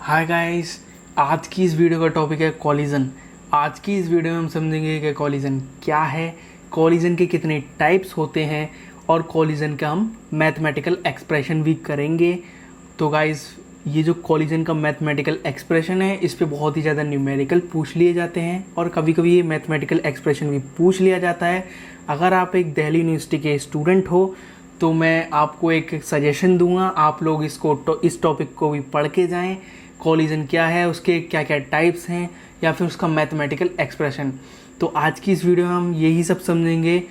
Hi guys, आज की इस वीडियो का टॉपिक है कॉलिजन। आज की इस वीडियो में हम समझेंगे कि कॉलिजन क्या है, कॉलिजन के कितने टाइप्स होते हैं और कॉलिजन का हम मैथमेटिकल एक्सप्रेशन भी करेंगे। तो गाइस, ये जो कॉलिजन का मैथमेटिकल एक्सप्रेशन है, इस पे बहुत ही ज़्यादा न्यूमेरिकल पूछ लिए जाते हैं और कभी कभी ये मैथमेटिकल एक्सप्रेशन भी पूछ लिया जाता है। अगर आप एक दिल्ली यूनिवर्सिटी के स्टूडेंट हो तो मैं आपको एक सजेशन दूंगा, आप लोग इस टॉपिक को भी पढ़ के जाएं। कॉलिजन क्या है, उसके क्या क्या टाइप्स हैं, या फिर उसका मैथमेटिकल एक्सप्रेशन। तो आज की इस वीडियो में हम यही सब समझेंगे।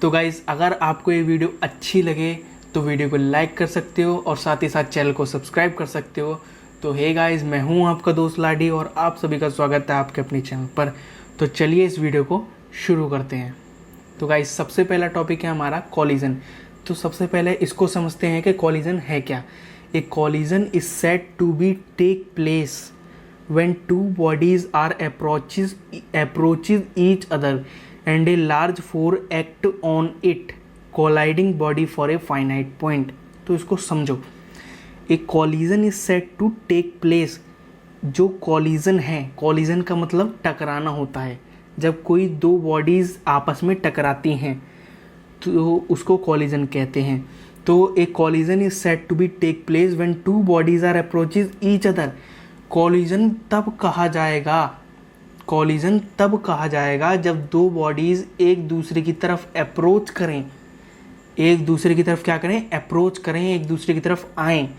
तो गाइज़, अगर आपको ये वीडियो अच्छी लगे तो वीडियो को लाइक कर सकते हो और साथ ही साथ चैनल को सब्सक्राइब कर सकते हो। तो हे गाइज़, मैं हूँ आपका दोस्त लाडी और आप सभी का स्वागत है आपके अपने चैनल पर। तो चलिए इस वीडियो को शुरू करते हैं। तो गाइज़, सबसे पहला टॉपिक है हमारा कॉलिजन। तो सबसे पहले इसको समझते हैं कि कॉलिजन है क्या। A collision is said to be take place when two bodies are approaches each other and a large force act on it colliding body for a finite point। तो इसको समझो। A collision is said to take place। जो collision है, collision का मतलब टकराना होता है। जब कोई दो बॉडीज़ आपस में टकराती हैं तो उसको कॉलिजन कहते हैं। तो a collision is said to be take place when two bodies are approaches each other. Collision तब कहा जाएगा जब दो बॉडीज एक दूसरे की तरफ अप्रोच करें, एक दूसरे की तरफ क्या करें, अप्रोच करें, एक दूसरे की तरफ आएँ।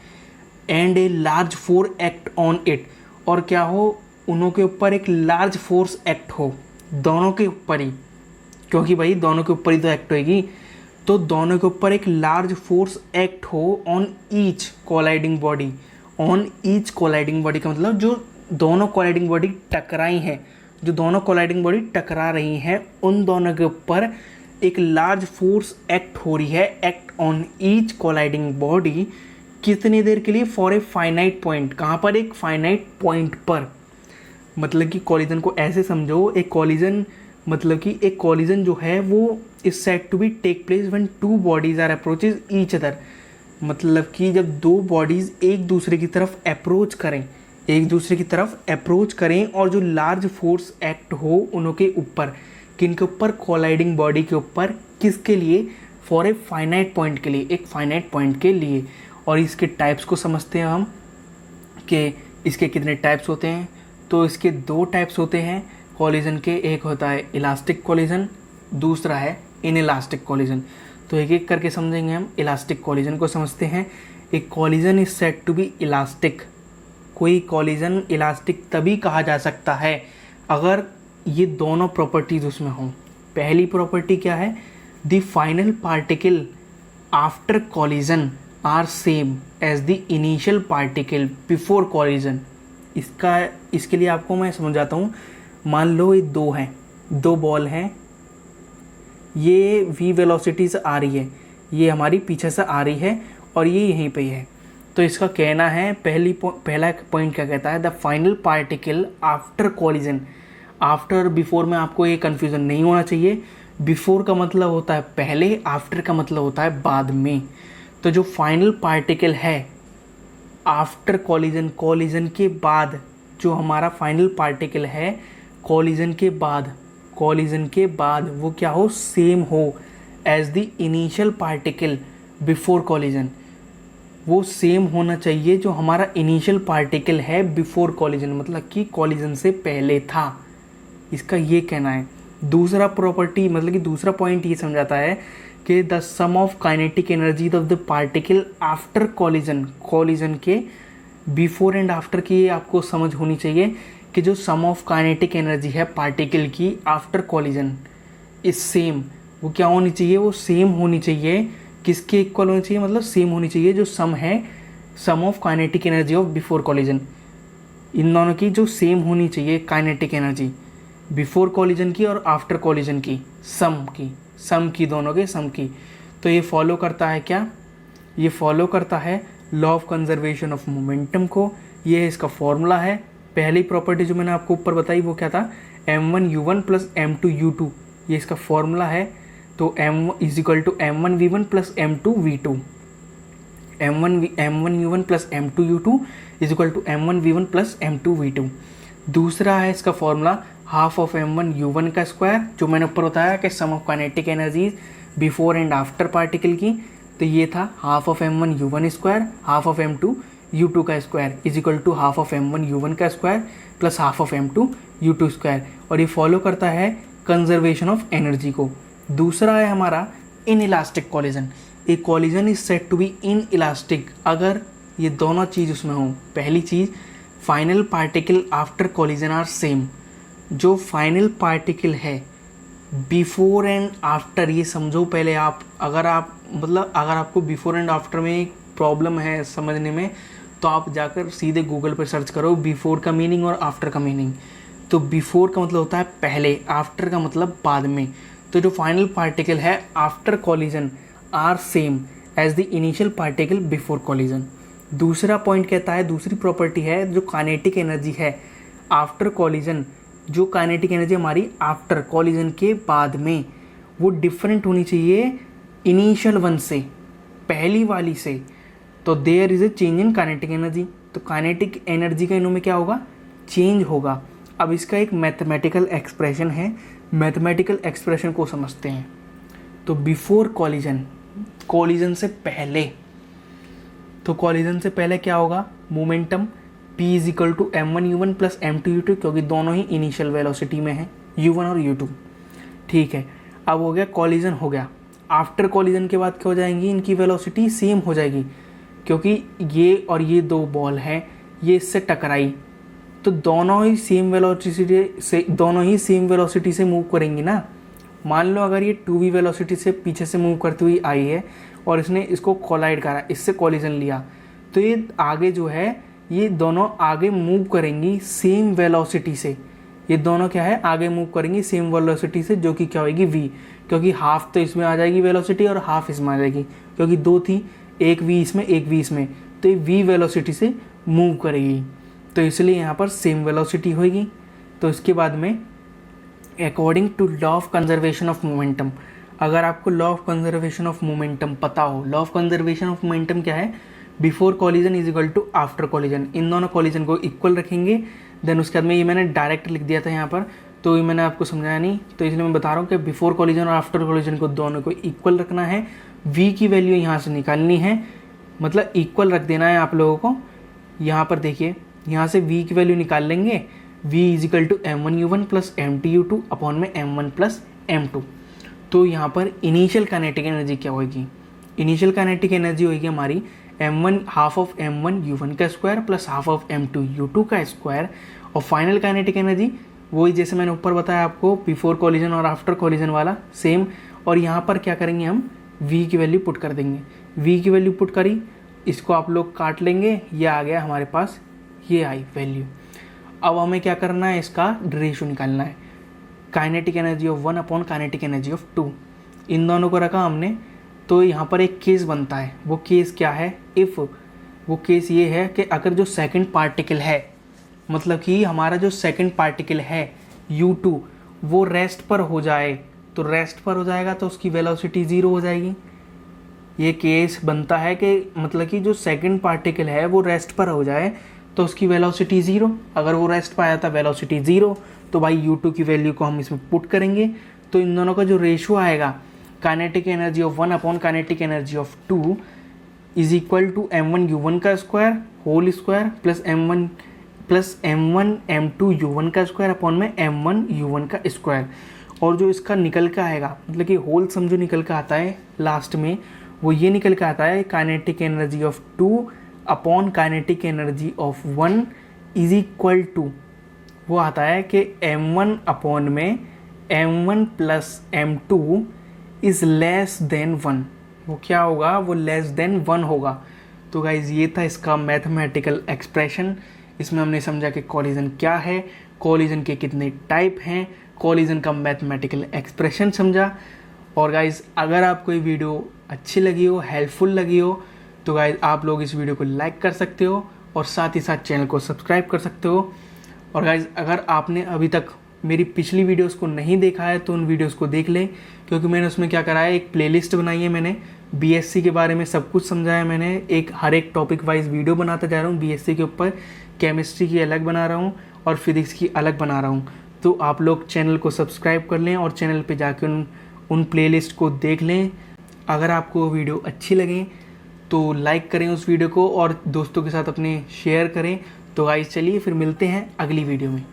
And a large force act on it, और क्या हो, उनों के ऊपर एक लार्ज फोर्स एक्ट हो, दोनों के ऊपर ही, क्योंकि भाई दोनों के ऊपर ही तो एक्ट होएगी। तो दोनों के ऊपर एक लार्ज फोर्स एक्ट हो on each colliding body. On each colliding body का मतलब जो दोनों कोलाइडिंग बॉडी टकराई हैं, जो दोनों कोलाइडिंग बॉडी टकरा रही हैं, उन दोनों के ऊपर एक लार्ज फोर्स एक्ट हो रही है, act on each colliding body. कितनी देर के लिए? For a finite point. कहाँ पर? एक फाइनाइट पॉइंट पर। मतलब कि कॉलिजन को ऐसे समझो, एक कॉलिजन मतलब कि एक कॉलिजन जो है वो is said to be take place when two bodies are approaches each other. मतलब कि जब दो बॉडीज़ एक दूसरे की तरफ अप्रोच करें, और जो लार्ज फोर्स एक्ट हो उनके ऊपर, किनके ऊपर? कोलाइडिंग बॉडी के ऊपर। किसके लिए? फॉर ए फाइनाइट पॉइंट के लिए, एक फाइनाइट पॉइंट के लिए। और इसके टाइप्स को समझते हैं हम कि इसके कितने टाइप्स होते हैं। तो इसके दो टाइप्स होते हैं कॉलिजन के। एक होता है इलास्टिक कॉलिजन, दूसरा है इनइलास्टिक कॉलिजन। तो एक एक करके समझेंगे हम। इलास्टिक कॉलिजन को समझते हैं। एक collision is said to be elastic. कोई कॉलिजन इलास्टिक तभी कहा जा सकता है अगर ये दोनों प्रॉपर्टीज उसमें हों। पहली प्रॉपर्टी क्या है? The final particle after collision are same as the initial particle before collision. इसके लिए आपको मैं समझाता हूँ। मान लो ये दो बॉल हैं, ये v वेलोसिटी से आ रही है, ये हमारी पीछे से आ रही है और ये यहीं पे है। तो इसका कहना है, पहला पॉइंट क्या कहता है? The final particle after collision. After before में आपको ये कन्फ्यूज़न नहीं होना चाहिए। बिफोर का मतलब होता है पहले, आफ्टर का मतलब होता है बाद में। तो जो फाइनल पार्टिकल है आफ्टर कॉलिजन, कॉलिजन के बाद, जो हमारा फाइनल पार्टिकल है कॉलिजन के बाद वो क्या हो? सेम हो as the initial particle before collision. वो सेम होना चाहिए जो हमारा इनिशियल पार्टिकल है बिफोर कॉलिजन, मतलब कि कॉलिजन से पहले था। इसका ये कहना है। दूसरा प्रॉपर्टी मतलब कि दूसरा पॉइंट ये समझाता है कि the sum of kinetic energy of the particle after collision. Collision के बिफोर एंड आफ्टर की आपको समझ होनी चाहिए कि जो सम ऑफ काइनेटिक एनर्जी है पार्टिकल की आफ्टर कॉलिजन इज सेम। वो क्या होनी चाहिए? वो सेम होनी चाहिए। किसके इक्वल होनी चाहिए? मतलब सेम होनी चाहिए जो सम है, sum of kinetic energy of before collision. इन दोनों की जो सेम होनी चाहिए काइनेटिक एनर्जी, बिफोर कॉलिजन की और आफ्टर कॉलिजन की, सम की दोनों के सम की। तो ये फॉलो करता है क्या? ये फॉलो करता है law of conservation of momentum को। ये इसका फॉर्मूला है। पहली प्रॉपर्टी जो मैंने आपको ऊपर बताई वो क्या था? m1u1 plus m2u2। ये इसका फॉर्मूला है। तो m is equal to m1v1 plus m2v2। M1U1 plus M2U2 is equal to M1V1 plus M2V2। दूसरा है इसका फॉर्मूला हाफ ऑफ M1U1 का स्क्वायर, जो मैंने ऊपर बताया कि sum of kinetic energies before and after particle की, तो ये था half of M1U1 square half of M2U2 का square is equal to half of M1U1 का square plus half of M2U2 square, और ये फॉलो करता है कंजर्वेशन ऑफ एनर्जी को। दूसरा है हमारा inelastic collision. A collision is set to be inelastic अगर ये दोनों चीज़ उसमें हो। पहली चीज़, final particle after collision are same. जो फाइनल पार्टिकल है बिफोर एंड आफ्टर, ये समझो पहले आप, अगर आपको बिफोर एंड आफ्टर में एक प्रॉब्लम है समझने में, तो आप जाकर सीधे गूगल पर सर्च करो बिफोर का मीनिंग और आफ्टर का मीनिंग। तो बिफोर का मतलब होता है पहले, आफ्टर का मतलब बाद में। तो जो फाइनल पार्टिकल है after collision are same as the initial particle before collision. दूसरा पॉइंट कहता है, दूसरी प्रॉपर्टी है जो काइनेटिक एनर्जी है आफ्टर कॉलिजन, जो काइनेटिक एनर्जी हमारी आफ्टर कॉलिजन के बाद में, वो डिफरेंट होनी चाहिए इनिशियल वन से, पहली वाली से। तो there is a change in kinetic energy, तो काइनेटिक एनर्जी का इनों में क्या होगा, चेंज होगा। अब इसका एक मैथमेटिकल एक्सप्रेशन है, मैथमेटिकल एक्सप्रेशन को समझते हैं। तो बिफोर कॉलिजन, कॉलिजन से पहले, तो कॉलिजन से पहले क्या होगा, momentum P is equal to M1U1 plus M2U2, क्योंकि दोनों ही इनिशियल वेलोसिटी में है, U1 और U2। ठीक है, अब हो गया कॉलिजन हो गया। आफ्टर कॉलिजन के बाद क्या हो जाएंगी, इनकी वेलोसिटी सेम हो जाएगी, क्योंकि ये और ये दो बॉल हैं, ये इससे टकराई तो दोनों ही सेम वेलोसिटी से मूव करेंगी ना। मान लो अगर ये 2v वेलोसिटी से पीछे से मूव करती हुई आई है और इसने इसको कोलाइड करा, इससे कॉलिजन लिया, तो ये आगे जो है, ये दोनों आगे मूव करेंगी सेम वेलोसिटी से। ये दोनों क्या है, आगे मूव करेंगी सेम वेलोसिटी से, जो कि क्या होगी v, क्योंकि हाफ तो इसमें आ जाएगी वेलोसिटी और हाफ इसमें आ जाएगी, क्योंकि दो थी, एक v इसमें एक v इसमें, तो ये v वेलोसिटी से मूव करेगी, तो इसलिए यहाँ पर सेम वेलोसिटी होगी। तो इसके बाद में according to law of conservation of momentum, अगर आपको law of conservation of momentum पता हो, law of conservation of momentum क्या है, before collision is equal to after collision, इन दोनों कॉलिजन को इक्वल रखेंगे। देन उसके बाद में ये मैंने डायरेक्ट लिख दिया था यहाँ पर, तो ये मैंने आपको समझाया नहीं, तो इसलिए मैं बता रहा हूँ कि बिफोर कॉलिजन और आफ्टर कॉलिजन को दोनों को इक्वल रखना है। v की वैल्यू यहाँ से निकालनी है, मतलब इक्वल रख देना है आप लोगों को। यहाँ पर देखिए, यहाँ से v की वैल्यू निकाल लेंगे, v is equal to M1U1 plus M2U2 upon में M1 प्लस M2। तो यहाँ पर इनिशियल काइनेटिक एनर्जी क्या होगी, इनिशियल काइनेटिक एनर्जी होगी हमारी M1 हाफ ऑफ M1U1 का square plus half of M2U2 का स्क्वायर, और फाइनल काइनेटिक एनर्जी वही जैसे मैंने ऊपर बताया आपको, बिफोर कॉलिजन और आफ्टर कॉलिजन वाला सेम। और यहाँ पर क्या करेंगे, हम v की वैल्यू पुट कर देंगे, v की वैल्यू पुट करी, इसको आप लोग काट लेंगे, ये आ गया हमारे पास, ये आई वैल्यू। अब हमें क्या करना है, इसका रेशियो निकालना है, kinetic energy of 1 upon kinetic energy of 2, इन दोनों को रखा हमने। तो यहाँ पर एक केस बनता है, वो केस क्या है, इफ़, वो केस ये है कि अगर जो सेकंड पार्टिकल है, मतलब कि हमारा जो सेकंड पार्टिकल है U2 वो रेस्ट पर हो जाए, तो रेस्ट पर हो जाएगा तो उसकी वेलोसिटी 0 हो जाएगी। ये केस बनता है कि मतलब कि जो सेकंड पार्टिकल है वो रेस्ट पर हो जाए तो उसकी वेलोसिटी 0, अगर वो रेस्ट पर आया था वेलोसिटी 0, तो भाई U2 की वैल्यू को हम इसमें पुट करेंगे, तो इन दोनों का जो रेशियो आएगा, kinetic energy of 1 upon kinetic energy of 2 is equal to M1U1 का square whole square plus M1 M2U1 का स्क्वायर अपॉन में M1U1 का स्क्वायर। और जो इसका निकल का आएगा, मतलब कि होल सम जो निकल का आता है लास्ट में, वो ये निकल के आता है kinetic energy of 2 upon kinetic energy of 1 is equal to, वो आता है कि M1 अपॉन में M1 plus M2 is less than 1। वो क्या होगा, वो लेस देन 1 होगा। तो गाइज़ ये था इसका मैथमेटिकल एक्सप्रेशन। इसमें हमने समझा कि कॉलिजन क्या है, कॉलिजन के कितने टाइप हैं, कॉलिजन का मैथमेटिकल एक्सप्रेशन समझा। और गाइज़ अगर आपको ये वीडियो अच्छी लगी हो, हेल्पफुल लगी हो, तो गाइज़ आप लोग इस वीडियो को लाइक कर सकते हो और साथ ही साथ चैनल को सब्सक्राइब कर सकते हो। और गाइज़ अगर आपने अभी तक मेरी पिछली वीडियोस को नहीं देखा है तो उन वीडियोस को देख लें, क्योंकि मैंने उसमें क्या करा है, एक प्लेलिस्ट बनाई है मैंने, बीएससी के बारे में सब कुछ समझाया मैंने। हर एक टॉपिक वाइज वीडियो बनाता जा रहा हूँ बीएससी के ऊपर। केमिस्ट्री की अलग बना रहा हूँ और फिज़िक्स की अलग बना रहा हूँ। तो आप लोग चैनल को सब्सक्राइब कर लें और चैनल पे जाके उन प्लेलिस्ट को देख लें। अगर आपको वो वीडियो अच्छी लगे तो लाइक करें उस वीडियो को और दोस्तों के साथ अपने शेयर करें। तो गाइस चलिए फिर मिलते हैं अगली वीडियो में।